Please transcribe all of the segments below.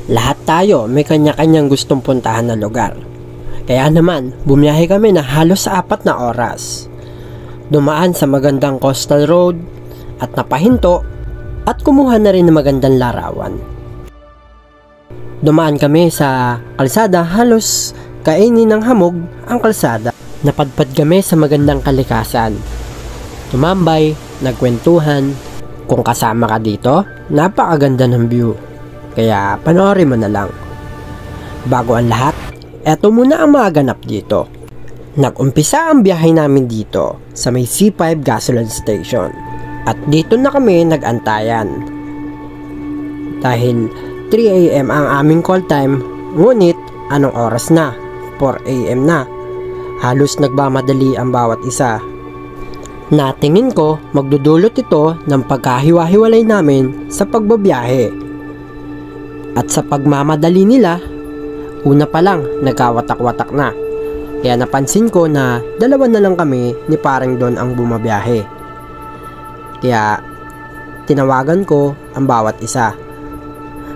Lahat tayo may kanya-kanyang gustong puntahan na lugar. Kaya naman, bumiyahe kami na halos sa 4 na oras. Dumaan sa magandang coastal road at napahinto at kumuha na rin ng magandang larawan. Dumaan kami sa kalsada, halos kainin ng hamog ang kalsada. Napadpad kami sa magandang kalikasan. Tumambay, nagkwentuhan. Kung kasama ka dito, napakaganda ng view. Kaya panoorin mo na lang. Bago ang lahat, eto muna ang mga ganap dito. Nag-umpisa ang biyahe namin dito sa may C5 gasoline station. At dito na kami nag-antayan. Dahil 3 AM ang aming call time, ngunit anong oras na? 4 AM na. Halos nagmamadali ang bawat isa. Natingin ko magdudulot ito ng pagkahiwa-hiwalay namin sa pagbabiyahe. At sa pagmamadali nila, una pa lang nagkawatak-watak na. Kaya napansin ko na 2 na lang kami ni Pareng Don ang bumabiyahe. Kaya tinawagan ko ang bawat isa.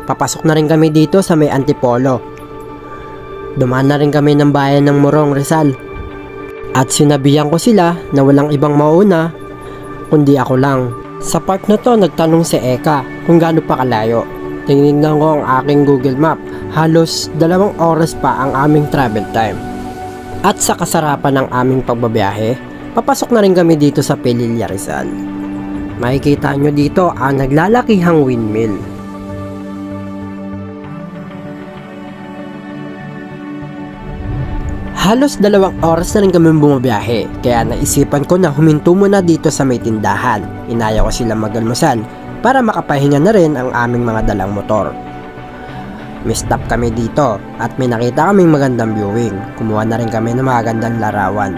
Papasok na rin kami dito sa may Antipolo. Dumaan na rin kami ng bayan ng Morong, Rizal. At sinabihan ko sila na walang ibang mauna kundi ako lang. Sa part na to nagtanong si Eka kung gaano pa kalayo. Tinignan ko ang aking Google Map. Halos 2 oras pa ang aming travel time. At sa kasarapan ng aming pagbabiyahe, papasok na rin kami dito sa Pililla, Rizal. Makikita nyo dito ang naglalakihang windmill. Halos 2 oras na rin kami bumabiyahe, kaya naisipan ko na huminto muna dito sa may tindahan. Inaya ko sila mag-almusal para makapahinga na rin ang aming mga dalang motor. May stop kami dito at may nakita kaming magandang viewing. Kumuha na rin kami ng magandang larawan.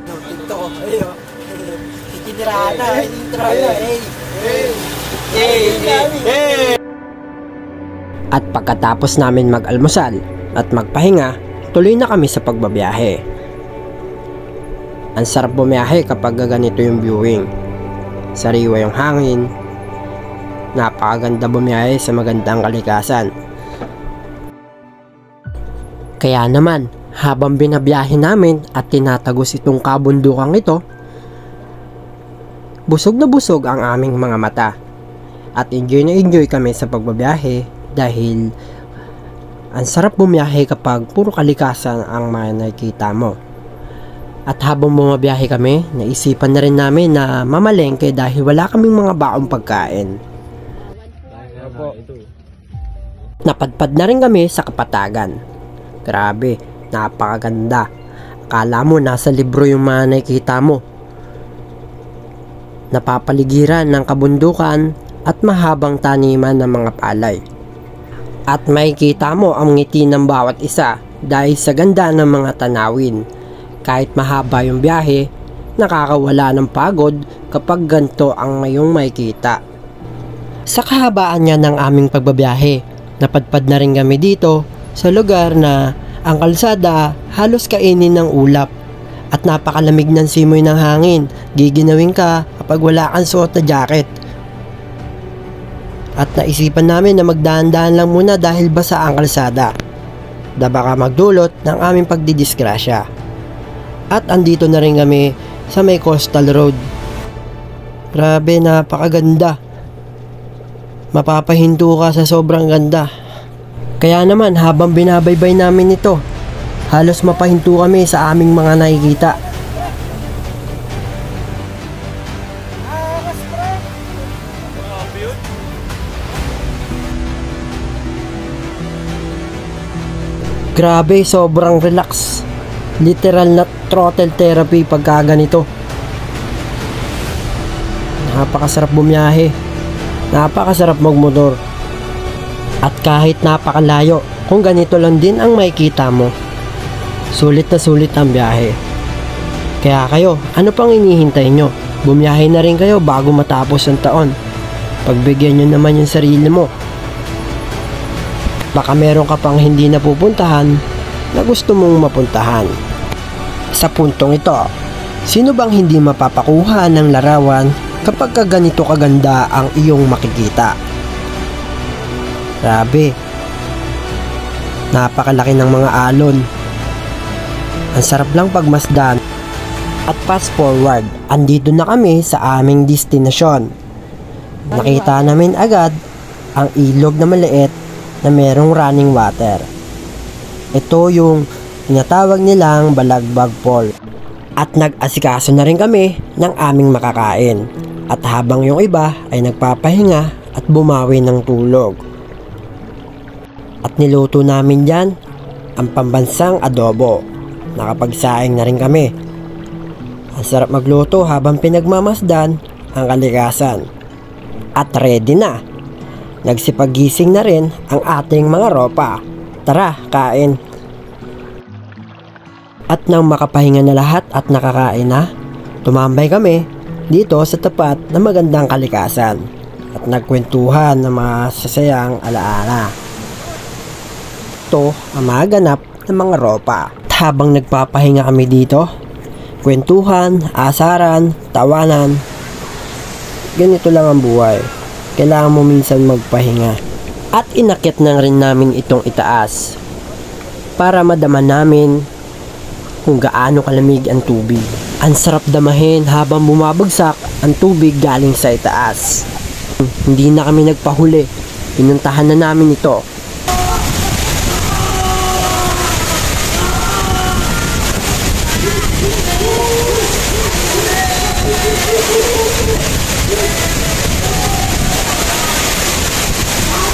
Ito, ayo. Itinirahan na, At pagkatapos namin mag-almusal at magpahinga, tuloy na kami sa pagbabiyahe. Ang sarap bumiyahe kapag ganito yung viewing. Sariwa yung hangin. Napakaganda bumiyahe sa magandang kalikasan. Kaya naman, habang binabiyahe namin at tinatagos itong kabundukang ito, busog na busog ang aming mga mata. At enjoy na enjoy kami sa pagbabiyahe dahil ang sarap bumiyahe kapag puro kalikasan ang nakikita mo. At habang bumabiyahe kami, naisipan na rin namin na mamalengke dahil wala kaming mga baong pagkain. Napadpad na rin kami sa Kapatagan. Grabe, napakaganda. Akala mo nasa libro yung mga nakikita mo. Napapaligiran ng kabundukan at mahabang taniman ng mga palay. At makikita mo ang ngiti ng bawat isa dahil sa ganda ng mga tanawin. Kahit mahaba yung biyahe, nakakawala ng pagod kapag ganito ang mayong makikita. Sa kahabaan niya ng aming pagbabiyahe, napadpad na rin kami dito sa lugar na ang kalsada halos kainin ng ulap at napakalamig ng simoy ng hangin. Giginawin ka kapag wala kang suot na jacket. At naisipan namin na magdahan-dahan lang muna dahil basa ang kalsada. Da baka magdulot ng aming pagdidisgrasya. At andito na rin kami sa may coastal road. Grabe, napakaganda. Mapapahinto ka sa sobrang ganda. Kaya naman habang binabaybay namin ito, halos mapahinto kami sa aming mga nakikita. Grabe, sobrang relax. Literal na throttle therapy pagka ganito. Napakasarap bumiyahe. Napakasarap magmotor. At kahit napakalayo, kung ganito lang din ang makikita mo, sulit na sulit ang biyahe. Kaya kayo, ano pang inihintay nyo? Bumiyahe na rin kayo bago matapos ang taon. Pagbigyan nyo naman yung sarili mo. Baka meron ka pang hindi napupuntahan na gusto mong mapuntahan. Sa puntong ito, sino bang hindi mapapakuha ng larawan kapag ganito kaganda ang iyong makikita. Grabe, napakalaki ng mga alon. Ang sarap lang pagmasdan. At fast forward, andito na kami sa aming destinasyon. Nakita namin agad ang ilog na maliit na merong running water. Ito yung tinatawag nilang Balagbag Fall. At nag-asikaso na rin kami ng aming makakain. At habang yung iba ay nagpapahinga at bumawi ng tulog. At niluto namin dyan ang pambansang adobo. Nakapagsaing na rin kami. Ang sarap magluto habang pinagmamasdan ang kalikasan. At ready na. Nagsipagising na rin ang ating mga ropa. Tara, kain. At nang makapahinga na lahat at nakakain na, tumambay kami dito sa tapat ng magandang kalikasan at nagkwentuhan ng mga sasayang alaala. Ito ang mga ganap ng mga ropa. At habang nagpapahinga kami dito, kwentuhan, asaran, tawanan. Ganito lang ang buhay. Kailangan mo minsan magpahinga. At inakyat na rin namin itong itaas para madama namin kung gaano kalamig ang tubig. Ang sarap damahin habang bumabagsak ang tubig galing sa itaas. Hindi na kami nagpahuli. Pinuntahan na namin ito.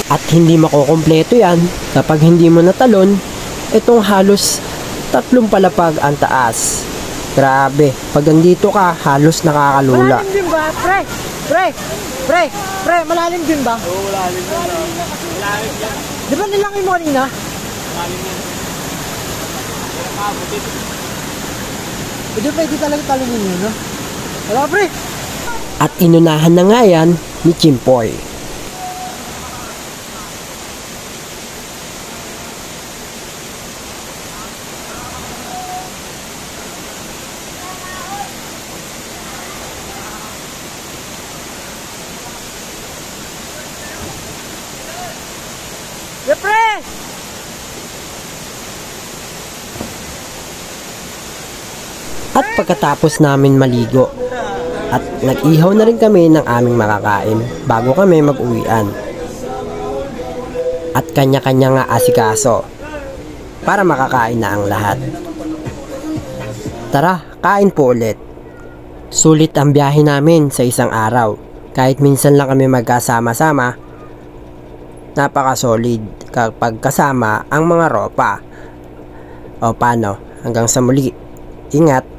At hindi makukumpleto yan kapag hindi mo natalon itong halos 3 palapag ang taas. Grabe, pag andito ka halos nakakalula. Malalim din ba? Pre, malalim din ba? Oo, malalim yan. Malalim yan. Di ba nilangin mo kanina? Malalim yan. Pero mabuti. Hindi pwede talaga talunin yun, no? Wala, pre! At inunahan na nga yan ni Chimpoy. Pre! At pagkatapos namin maligo at nag-ihaw na rin kami ng aming makakain bago kami mag-uwian. At kanya-kanya nga asikaso para makakain na ang lahat. Tara, kain po ulit. Sulit ang biyahe namin sa isang araw. Kahit minsan lang kami magkasama-sama, napaka-solid kapag kasama ang mga ropa. O paano? Hanggang sa muli. Ingat!